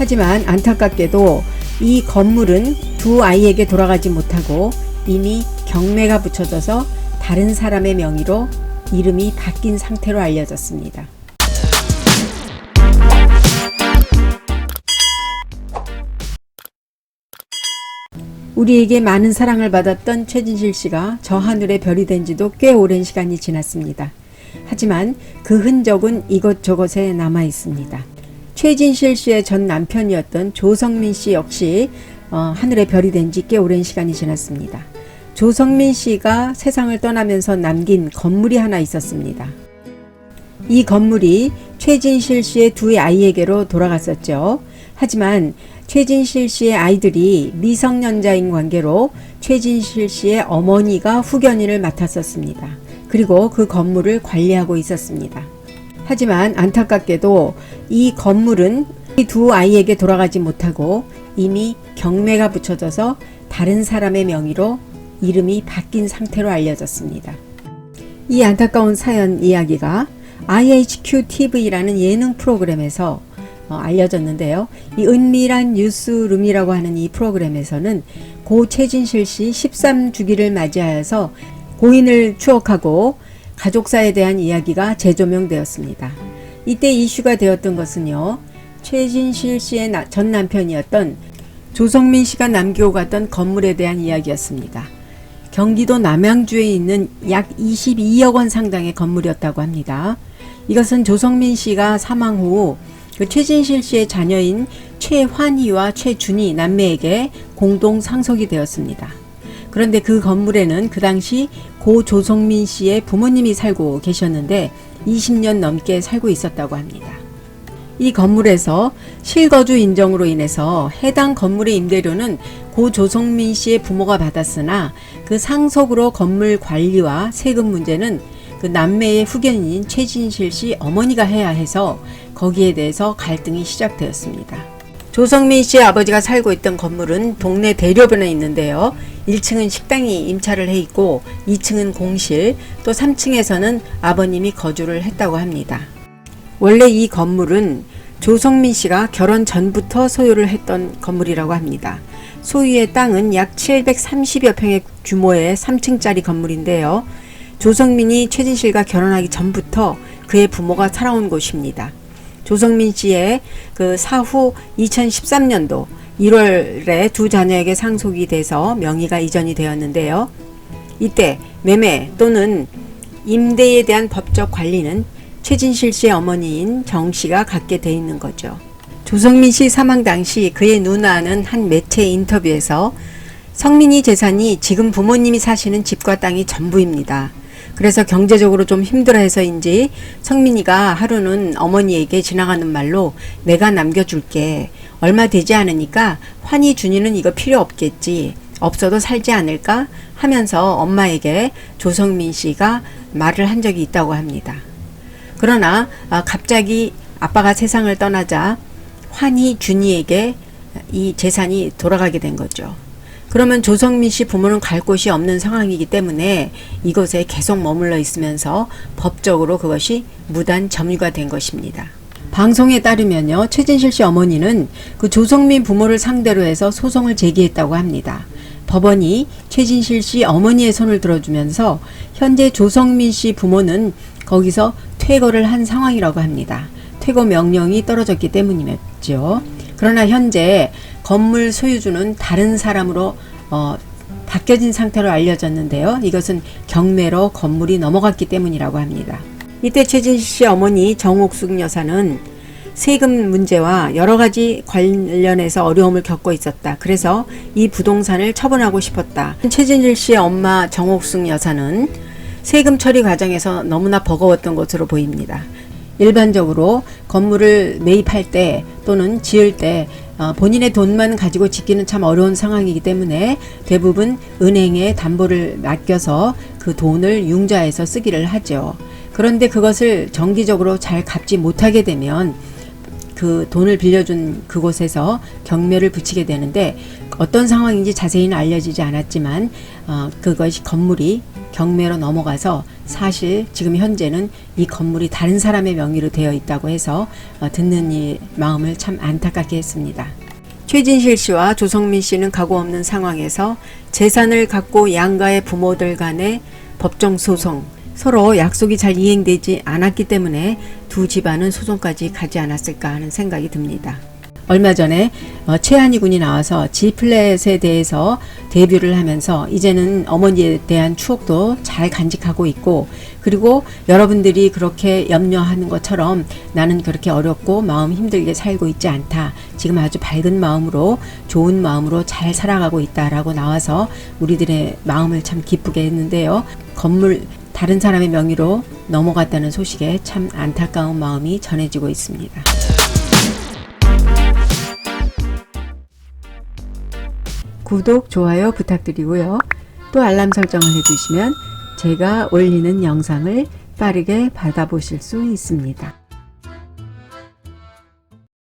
하지만 안타깝게도 이 건물은 두 아이에게 돌아가지 못하고 이미 경매가 붙여져서 다른 사람의 명의로 이름이 바뀐 상태로 알려졌습니다. 우리에게 많은 사랑을 받았던 최진실 씨가 저 하늘의 별이 된 지도 꽤 오랜 시간이 지났습니다. 하지만 그 흔적은 이것저것에 남아 있습니다. 최진실 씨의 전 남편이었던 조성민 씨 역시 하늘의 별이 된 지 꽤 오랜 시간이 지났습니다. 조성민 씨가 세상을 떠나면서 남긴 건물이 하나 있었습니다. 이 건물이 최진실 씨의 두 아이에게로 돌아갔었죠. 하지만 최진실 씨의 아이들이 미성년자인 관계로 최진실 씨의 어머니가 후견인을 맡았었습니다. 그리고 그 건물을 관리하고 있었습니다. 하지만 안타깝게도 이 건물은 이 두 아이에게 돌아가지 못하고 이미 경매가 붙여져서 다른 사람의 명의로 이름이 바뀐 상태로 알려졌습니다. 이 안타까운 사연 이야기가 IHQ-TV라는 예능 프로그램에서 알려졌는데요. 이 은밀한 뉴스룸이라고 하는 이 프로그램에서는 고 최진실 씨 13주기를 맞이하여서 고인을 추억하고 가족사에 대한 이야기가 재조명되었습니다. 이때 이슈가 되었던 것은요. 최진실 씨의 전 남편이었던 조성민 씨가 남기고 갔던 건물에 대한 이야기였습니다. 경기도 남양주에 있는 약 22억 원 상당의 건물이었다고 합니다. 이것은 조성민 씨가 사망 후 그 최진실 씨의 자녀인 최환희와 최준희 남매에게 공동 상속이 되었습니다. 그런데 그 건물에는 그 당시 고 조성민 씨의 부모님이 살고 계셨는데 20년 넘게 살고 있었다고 합니다. 이 건물에서 실거주 인정으로 인해서 해당 건물의 임대료는 고 조성민 씨의 부모가 받았으나 그 상속으로 건물 관리와 세금 문제는 그 남매의 후견인인 최진실 씨 어머니가 해야 해서 거기에 대해서 갈등이 시작되었습니다. 조성민 씨의 아버지가 살고 있던 건물은 동네 대로변에 있는데요. 1층은 식당이 임차를 해 있고 2층은 공실, 또 3층에서는 아버님이 거주를 했다고 합니다. 원래 이 건물은 조성민 씨가 결혼 전부터 소유를 했던 건물이라고 합니다. 소유의 땅은 약 730여 평의 규모의 3층짜리 건물인데요. 조성민이 최진실과 결혼하기 전부터 그의 부모가 살아온 곳입니다. 조성민 씨의 그 사후 2013년도 1월에 두 자녀에게 상속이 돼서 명의가 이전이 되었는데요. 이때 매매 또는 임대에 대한 법적 관리는 최진실 씨의 어머니인 정 씨가 갖게 돼 있는 거죠. 조성민 씨 사망 당시 그의 누나는 한 매체 인터뷰에서 성민이 재산이 지금 부모님이 사시는 집과 땅이 전부입니다. 그래서 경제적으로 좀 힘들어해서인지 성민이가 하루는 어머니에게 지나가는 말로 내가 남겨줄게. 얼마 되지 않으니까 환희 준이는 이거 필요 없겠지. 없어도 살지 않을까? 하면서 엄마에게 조성민 씨가 말을 한 적이 있다고 합니다. 그러나 갑자기 아빠가 세상을 떠나자 환희 준이에게 이 재산이 돌아가게 된 거죠. 그러면 조성민 씨 부모는 갈 곳이 없는 상황이기 때문에 이곳에 계속 머물러 있으면서 법적으로 그것이 무단 점유가 된 것입니다. 방송에 따르면요, 최진실 씨 어머니는 그 조성민 부모를 상대로 해서 소송을 제기했다고 합니다. 법원이 최진실 씨 어머니의 손을 들어주면서 현재 조성민 씨 부모는 거기서 퇴거를 한 상황이라고 합니다. 퇴거 명령이 떨어졌기 때문이었죠. 그러나 현재 건물 소유주는 다른 사람으로 바뀌어진 상태로 알려졌는데요. 이것은 경매로 건물이 넘어갔기 때문이라고 합니다. 이때 최진실 씨 어머니 정옥숙 여사는 세금 문제와 여러 가지 관련해서 어려움을 겪고 있었다. 그래서 이 부동산을 처분하고 싶었다. 최진실 씨의 엄마 정옥숙 여사는 세금 처리 과정에서 너무나 버거웠던 것으로 보입니다. 일반적으로 건물을 매입할 때 또는 지을 때 본인의 돈만 가지고 짓기는 참 어려운 상황이기 때문에 대부분 은행에 담보를 맡겨서 그 돈을 융자해서 쓰기를 하죠. 그런데 그것을 정기적으로 잘 갚지 못하게 되면 그 돈을 빌려준 그곳에서 경매를 붙이게 되는데 어떤 상황인지 자세히는 알려지지 않았지만 그것이 건물이 경매로 넘어가서 사실 지금 현재는 이 건물이 다른 사람의 명의로 되어 있다고 해서 듣는 이 마음을 참 안타깝게 했습니다. 최진실 씨와 조성민 씨는 각오 없는 상황에서 재산을 갖고 양가의 부모들 간의 법정 소송, 서로 약속이 잘 이행되지 않았기 때문에 두 집안은 소송까지 가지 않았을까 하는 생각이 듭니다. 얼마 전에 최한희 군이 나와서 G플랫에 대해서 데뷔를 하면서 이제는 어머니에 대한 추억도 잘 간직하고 있고, 그리고 여러분들이 그렇게 염려하는 것처럼 나는 그렇게 어렵고 마음 힘들게 살고 있지 않다. 지금 아주 밝은 마음으로 좋은 마음으로 잘 살아가고 있다라고 나와서 우리들의 마음을 참 기쁘게 했는데요. 건물 다른 사람의 명의로 넘어갔다는 소식에 참 안타까운 마음이 전해지고 있습니다. 구독, 좋아요 부탁드리고요. 또 알람 설정을 해주시면 제가 올리는 영상을 빠르게 받아보실 수 있습니다.